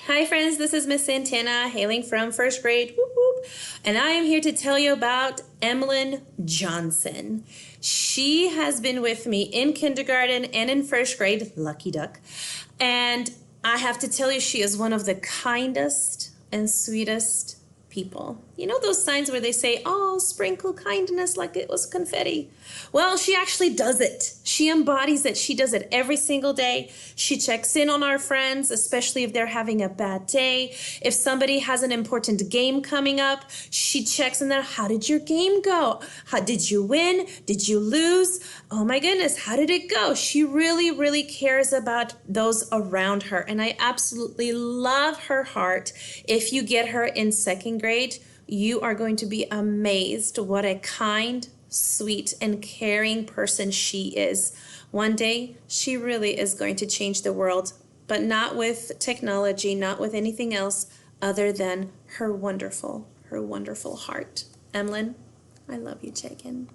Hi friends, this is Miss Santana hailing from first grade, whoop, whoop, and I am here to tell you about Emlyn Johnson. She has been with me in kindergarten and in first grade, lucky duck, and I have to tell you she is one of the kindest and sweetest people. You know those signs where they say, oh, sprinkle kindness like it was confetti? Well, she actually does it. She embodies it. She does it every single day. She checks in on our friends, especially if they're having a bad day. If somebody has an important game coming up, she checks in there. How did your game go? How did you win? Did you lose? Oh my goodness, how did it go? She really, really cares about those around her. And I absolutely love her heart. If you get her in second grade, you are going to be amazed what a kind, sweet, and caring person she is. One day, she really is going to change the world, but not with technology, not with anything else other than her wonderful heart. Emlyn, I love you, chicken.